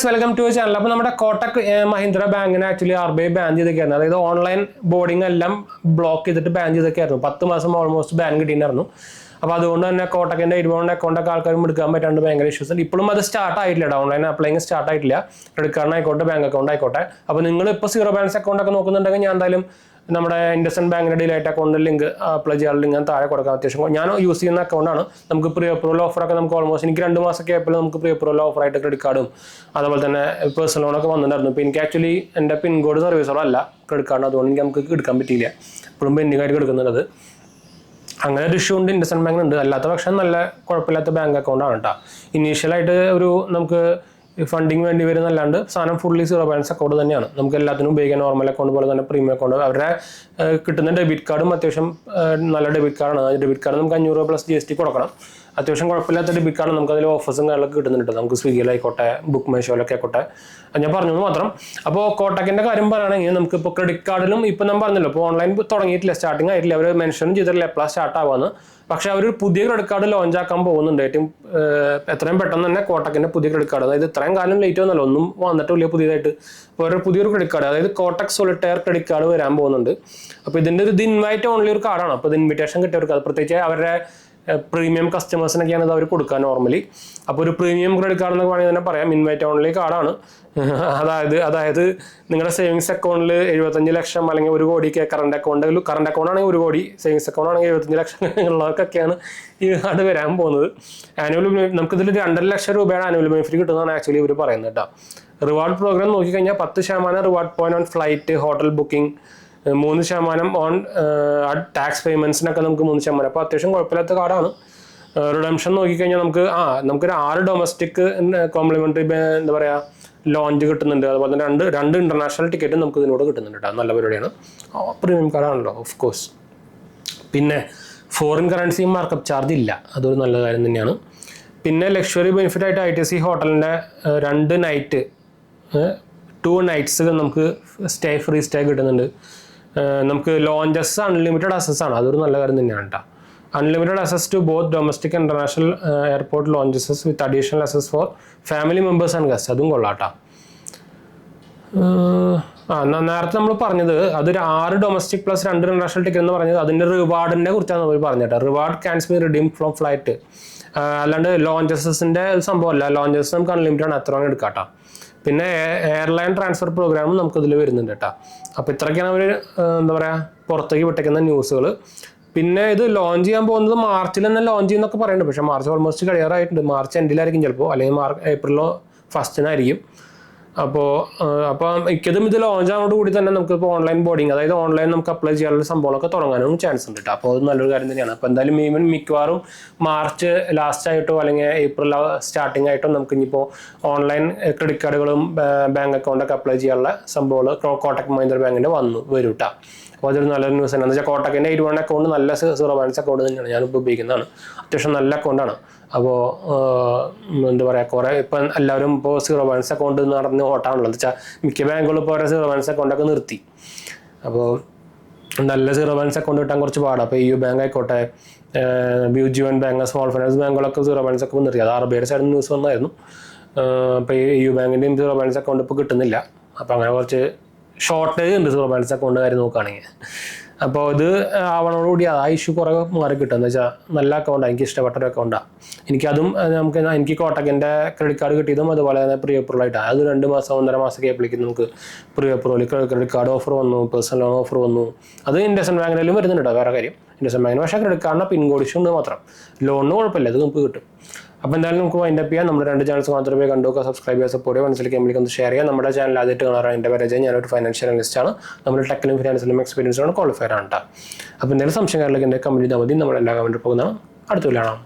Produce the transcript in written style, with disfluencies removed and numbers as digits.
Welcome to channel. അപ്പോൾ നമ്മുടെ കോട്ടക് മഹീന്ദ്ര ബാങ്കിനെ ആക്ച്വലി RBI ബാൻ ചെയ്തൊക്കെയായിരുന്നു. അതായത് ഓൺലൈൻ ബോർഡിംഗ് എല്ലാം ബ്ലോക്ക് ചെയ്തിട്ട് ബാൻ ചെയ്തൊക്കെയായിരുന്നു. 10 മാസം ഓൾമോസ്റ്റ് ബാൻ കിട്ടിയിട്ടുണ്ടായിരുന്നു. അപ്പോൾ അതുകൊണ്ട് തന്നെ കോട്ടക്കിന്റെ 20 അക്കൗണ്ടൊക്കെ ആൾക്കാരും എടുക്കാൻ പറ്റാണ്ട് ഭയങ്കര ഇഷ്യൂസ് ഉണ്ട്. ഇപ്പോഴും അത് സ്റ്റാർട്ട് ആയിട്ടില്ല, ഓൺലൈൻ അപ്ലൈങ് സ്റ്റാർട്ട് ആയിട്ടില്ല. ക്രെഡിറ്റ് കാർഡിനായിക്കോട്ടെ ബാങ്ക് അക്കൗണ്ട് ആയിക്കോട്ടെ. അപ്പോൾ നിങ്ങൾ ഇപ്പോൾ സീറോ ബാലൻസ് അക്കൗണ്ട് ഒക്കെ നോക്കുന്നുണ്ടെങ്കിൽ ഞാൻ എന്തായാലും നമ്മുടെ ഇൻഡസ്ഇൻഡ് ബാങ്കിന്റെ ഡിലൈറ്റ് അക്കൗണ്ട് ലിങ്ക് അപ്ലൈ ചെയ്യാനുള്ള ലിങ്ക് ഞാൻ താഴെ കൊടുക്കാം. അത്യാവശ്യം ഞാൻ യൂസ് ചെയ്യുന്ന അക്കൗണ്ടാണ്. നമുക്ക് പ്രീ അപ്രൂവൽ ഓഫറൊക്കെ നമുക്ക് ഓൾമോസ്റ്റ് എനിക്ക് 2 മാസമൊക്കെ ആയപ്പോൾ നമുക്ക് പ്രീ അപ്രൂവൽ ഓഫറായിട്ട് ക്രെഡിറ്റ് കാർഡും അതുപോലെ തന്നെ പേഴ്സണൽ ലോണൊക്കെ വന്നിട്ടുണ്ടായിരുന്നു. ഇപ്പോൾ എനിക്ക് ആക്ച്വലി എൻ്റെ പിൻകോഡ് സർവീസുകളല്ല ക്രെഡിറ്റ് കാർഡ്, അതുകൊണ്ട് എനിക്ക് നമുക്ക് എടുക്കാൻ പറ്റിയില്ല. ഇപ്പോഴും പെൻഡിങ്ങായിട്ട് എടുക്കുന്നുണ്ട്. അങ്ങനെ ഒരു ഇഷ്യൂ ഉണ്ട് ഇൻഡസ്ഇൻഡ് ബാങ്കിനുണ്ട്. അല്ലാത്ത പക്ഷം നല്ല കുഴപ്പമില്ലാത്ത ബാങ്ക് അക്കൗണ്ടാണ് കേട്ടോ. ഇനീഷ്യലായിട്ട് ഒരു നമുക്ക് ഫണ്ടിങ് വേണ്ടി വരുന്നല്ലാണ്ട് സാധനം ഫുള്ളി സീറോ ബാലൻസ് അക്കൗണ്ട് തന്നെയാണ്. നമുക്ക് എല്ലാത്തിനും ഉപയോഗിക്കാൻ നോർമൽ അക്കൗണ്ട് പോലെ തന്നെ പ്രീമിയം അക്കൗണ്ട്. അവരുടെ കിട്ടുന്ന ഡെബിറ്റ് കാർഡും അത്യാവശ്യം നല്ല ഡെബിറ്റ് കാർഡാണ്. ഡെബിറ്റ് കാർഡ് നമുക്ക് 500 പ്ലസ് GST കൊടുക്കണം. അത്യാവശ്യം കുഴപ്പമില്ലാത്ത ഡെബിറ്റ് കാർഡ് നമുക്ക് അതിൽ ഓഫേഴ്സും കാര്യങ്ങളൊക്കെ കിട്ടുന്നുണ്ട്. നമുക്ക് സ്വിഗ്ഗിയിലായിക്കോട്ടെ ബുക്ക് മൈ ഷോയിലൊക്കെ ആയിക്കോട്ടെ. ഞാൻ പറഞ്ഞു മാത്രം. അപ്പോൾ കോട്ടക്കിന്റെ കാര്യം പറയുകയാണെങ്കിൽ നമുക്കിപ്പോൾ ക്രെഡിറ്റ് കാർഡിലും ഇപ്പം ഞാൻ പറഞ്ഞല്ലോ, ഇപ്പോൾ ഓൺലൈൻ തുടങ്ങിയിട്ടില്ല, സ്റ്റാർട്ടിങ് ആയിട്ടില്ല. അവർ മെൻഷൻ ചെയ്തിട്ടില്ല എപ്പോഴാണ് സ്റ്റാർട്ട് ആവാന്ന്. പക്ഷെ അവർ പുതിയ ക്രെഡിറ്റ് കാർഡ് ലോഞ്ച് ആക്കാൻ പോകുന്നുണ്ട്. ഏറ്റവും എത്രയും പെട്ടെന്ന് തന്നെ കോട്ടക്കിന്റെ പുതിയ ക്രെഡിറ്റ് കാർഡ്, അതായത് ഇത്രയും കാലം ലേറ്റ് ഒന്നല്ലോ, ഒന്നും വന്നിട്ടില്ല പുതിയതായിട്ട്. അപ്പോൾ ഒരു പുതിയൊരു ക്രെഡിറ്റ് കാർഡ്, അതായത് കോട്ടക് സോളിറ്റയർ ക്രെഡിറ്റ് കാർഡ് വരാൻ പോകുന്നുണ്ട്. അപ്പോൾ ഇതിന്റെ ഒരു ഇൻവൈറ്റ് ഓൺലി ഒരു കാർഡാണ്. അപ്പോൾ ഇത് ഇൻവിറ്റേഷൻ കിട്ടിയവർക്ക്, അത് പ്രത്യേകിച്ച് അവരുടെ പ്രീമിയം കസ്റ്റമേഴ്സിനൊക്കെയാണ് ഇത് അവർ കൊടുക്കുക നോർമലി. അപ്പോൾ ഒരു പ്രീമിയം ക്രെഡിറ്റ് കാർഡ് എന്നൊക്കെ വേണമെങ്കിൽ തന്നെ പറയാം. ഇൻവൈറ്റ് ഓൺലി കാർഡാണ്. അതായത് നിങ്ങളുടെ സേവിങ്സ് അക്കൗണ്ടിൽ 75 ലക്ഷം അല്ലെങ്കിൽ 1 കോടിക്ക് കറണ്ട് അക്കൗണ്ട് ആണെങ്കിൽ 1 കോടി, സേവിങ്സ് അക്കൗണ്ട് ആണെങ്കിൽ 75 ലക്ഷം ഉള്ളവർക്കൊക്കെയാണ് ഈ കാർഡ് വരാൻ പോകുന്നത്. ആനുവൽ നമുക്കിതിൽ 2.5 ലക്ഷം രൂപയുടെ ആനുവൽ ബെനിഫിറ്റ് കിട്ടുന്നതാണ് ആക്ച്വലി ഇവർ പറയുന്നത് കേട്ടോ. റിവാർഡ് പ്രോഗ്രാം നോക്കിക്കഴിഞ്ഞാൽ 10% reward point on flight, hotel booking, 3% on tax പേയ്മെന്റ്സിനൊക്കെ നമുക്ക് 3%. അപ്പോൾ അത്യാവശ്യം കുഴപ്പമില്ലാത്ത കാർഡാണ്. റിഡംഷൻ നോക്കിക്കഴിഞ്ഞാൽ നമുക്കൊരു 6 ഡൊമസ്റ്റിക് കോംപ്ലിമെന്ററി എന്താ പറയുക ലോഞ്ച് കിട്ടുന്നുണ്ട്. അതുപോലെ തന്നെ രണ്ട് ഇന്റർനാഷണൽ ടിക്കറ്റും നമുക്ക് ഇതിനോട് കിട്ടുന്നുണ്ട് കേട്ടോ. നല്ല പരിപാടിയാണ്. പ്രീമിയം കാർഡാണല്ലോ ഓഫ് കോഴ്സ്. പിന്നെ ഫോറിൻ കറൻസി മാർക്കപ്പ് ചാർജ് ഇല്ല, അതൊരു നല്ല കാര്യം തന്നെയാണ്. പിന്നെ ലക്ഷറി ബെനിഫിറ്റ് ആയിട്ട് ITC ഹോട്ടലിൻ്റെ 2 നൈറ്റ്സ് നമുക്ക് ഫ്രീ സ്റ്റേ കിട്ടുന്നുണ്ട്. നമുക്ക് ലോഞ്ചസ് അൺലിമിറ്റഡ് അസസ് ആണ്, അതൊരു നല്ല കാര്യം തന്നെയാണ് കേട്ടോ. Unlimited access to both domestic international airport lounges with additional access for family members and guest, അതും കൊള്ളാട്ടോ. നേരത്തെ നമ്മൾ പറഞ്ഞത് അതൊരു 6 ഡൊമസ്റ്റിക് പ്ലസ് 2 ഇന്റർനാഷണൽ ടിക്കറ്റ് എന്ന് പറഞ്ഞത് അതിന്റെ റിവാർഡിനെ കുറിച്ചാണ് നമ്മൾ പറഞ്ഞിട്ട്. Reward cans B redeem from flight, അല്ലാണ്ട് ലോഞ്ചസിന്റെ സംഭവമല്ല. ലോഞ്ചസ് നമുക്ക് അൺലിമിറ്റഡ് ആണ്, എത്ര വേണം എടുക്കാട്ടോ. പിന്നെ എയർലൈൻ ട്രാൻസ്ഫർ പ്രോഗ്രാമും നമുക്ക് ഇതിൽ വരുന്നുണ്ട് കേട്ടോ. അപ്പോൾ ഇത്രയൊക്കെയാണ് അവർ എന്താ പറയുക പുറത്തേക്ക് വിട്ടേക്കുന്ന ന്യൂസുകൾ. പിന്നെ ഇത് ലോഞ്ച് ചെയ്യാൻ പോകുന്നത് മാർച്ചിൽ തന്നെ ലോഞ്ച് ചെയ്യുന്നൊക്കെ പറയുന്നുണ്ട്. പക്ഷേ മാർച്ച് ഓൾമോസ്റ്റ് കഴിയാറായിട്ടുണ്ട്. മാർച്ച് എൻഡിലായിരിക്കും ചിലപ്പോൾ, അല്ലെങ്കിൽ ഏപ്രിലോ ഫസ്റ്റിനായിരിക്കും. അപ്പം മിക്കതും ഇത് ലോഞ്ച് ആവുന്നതോട് കൂടി തന്നെ നമുക്കിപ്പോൾ ഓൺലൈൻ ബോർഡിങ്, അതായത് ഓൺലൈൻ നമുക്ക് അപ്ലൈ ചെയ്യാനുള്ള സംഭവങ്ങളൊക്കെ തുടങ്ങാനും ചാൻസ് ഉണ്ട് കേട്ടോ. അപ്പോൾ അത് നല്ലൊരു കാര്യം തന്നെയാണ്. അപ്പോൾ എന്തായാലും മിക്കവാറും മാർച്ച് ലാസ്റ്റ് ആയിട്ടോ അല്ലെങ്കിൽ ഏപ്രിൽ സ്റ്റാർട്ടിംഗ് ആയിട്ടോ നമുക്ക് ഇനിയിപ്പോൾ ഓൺലൈൻ ക്രെഡിറ്റ് കാർഡുകളും ബാങ്ക് അക്കൗണ്ടൊക്കെ അപ്ലൈ ചെയ്യാനുള്ള സംഭവങ്ങൾ കോട്ടക് മഹീന്ദ്ര ബാങ്കിൻ്റെ വരും കേട്ടോ. അപ്പോൾ അതൊരു നല്ലൊരു ന്യൂസ് തന്നെയാണ്. വെച്ചാൽ കോട്ടക്കിൻ്റെ 20 അക്കൗണ്ട് നല്ല സീറോ ബാലൻസ് അക്കൗണ്ട് തന്നെയാണ്, ഞാനിപ്പോൾ ഉപയോഗിക്കുന്നതാണ്. അത്യാവശ്യം നല്ല അക്കൗണ്ടാണ്. അപ്പോൾ എന്താ പറയുക, കുറേ ഇപ്പം എല്ലാവരും ഇപ്പോൾ സീറോ ബാലൻസ് അക്കൗണ്ട് നടന്ന് ഓട്ടാണല്ലോ. എന്താ വെച്ചാൽ മിക്ക ബാങ്കുകളും ഇപ്പോൾ ഓരോ സീറോ ബാലൻസ് അക്കൗണ്ടൊക്കെ നിർത്തി. അപ്പോൾ നല്ല സീറോ ബാലൻസ് അക്കൗണ്ട് കിട്ടാൻ കുറച്ച് പാടാണ്. അപ്പോൾ EU ബാങ്ക് ആയിക്കോട്ടെ, ബ്യൂജിവൻ ബാങ്ക്, സ്മോൾ ഫൈനാൻസ് ബാങ്കുകളൊക്കെ സീറോ ബാലൻസ് അക്കൗണ്ട് നിർത്തി. അത് RBIയുടെ സൈഡിൽ ന്യൂസ് വന്നായിരുന്നു. അപ്പോൾ EU ബാങ്കിൻ്റെയും സീറോ ബാലൻസ് അക്കൗണ്ട് ഇപ്പോൾ കിട്ടുന്നില്ല. അപ്പോൾ അങ്ങനെ കുറച്ച് ഷോർട്ടേജ് ഉണ്ട് സീറോ ബാലൻസ് അക്കൗണ്ട് കാര്യം നോക്കുകയാണെങ്കിൽ. അപ്പോൾ ഇത് ആവണോടുകൂടി ആ ഇഷ്യൂ കുറേ മാറി കിട്ടുക. എന്ന് വെച്ചാൽ നല്ല അക്കൗണ്ടാണ്, എനിക്ക് ഇഷ്ടപ്പെട്ട ഒരു അക്കൗണ്ടാണ്. എനിക്ക് കോട്ടക്കിൻ്റെ ക്രെഡിറ്റ് കാർഡ് കിട്ടിയതും അതുപോലെ തന്നെ പ്രീ അപ്രൂവൽ ആയിട്ടാണ്. അത് 2 മാസം 1.5 മാസമൊക്കെ ആയപ്പോഴേക്കും നമുക്ക് pre approval credit card offer വന്നു, പേഴ്സണൽ ലോൺ ഓഫർ വന്നു. അത് ഇൻഡസ്ഇൻഡ് ബാങ്കിലും വരുന്നുണ്ട് കേട്ടോ, വേറെ കാര്യം. ഇൻഡസ്ഇൻഡ് ബാങ്കിന് പക്ഷേ ക്രെഡിറ്റ് കാർഡിന് പിൻകോഡ് ഇഷ്യൂ ഉണ്ട് മാത്രം. ലോണിന് കുഴപ്പമില്ല, അത് നമുക്ക് കിട്ടും. അപ്പോൾ എന്തായാലും നമുക്ക് വൈൻഡപ്പ് ചെയ്യാം. നമ്മുടെ 2 ചാനൽസ് മാത്രമേ കണ്ടുവെക്കുക, സബ്സ്ക്രൈബ് ചെയ്യുക, സപ്പോർട്ട് ചെയ്യുക, മനസ്സിലേക്ക് ഒന്ന് ഷെയർ ചെയ്യുക. നമ്മുടെ ചാനൽ ആദ്യമായിട്ട് കാണാറാണ് എൻ്റെ പേര് അജയ്, ഞാനൊരു ഫൈനാൻഷ്യൽ അനലിസ്റ്റ് ആണ്. നമ്മുടെ ടെക്കിലും ഫിനാൻസിലും എക്സ്പീരിയൻസ് ആണ്, ക്വാളിഫയർ ആണ് കേട്ടോ. അപ്പോൾ എന്തെങ്കിലും സംശയങ്ങളിലേക്ക് എൻ്റെ കമൻറ്റ് ചെയ്താൽ മതി. നമ്മളെല്ലാ കമൻറ്റ് പോകുന്നതാണ്. അടുത്ത കാണാം.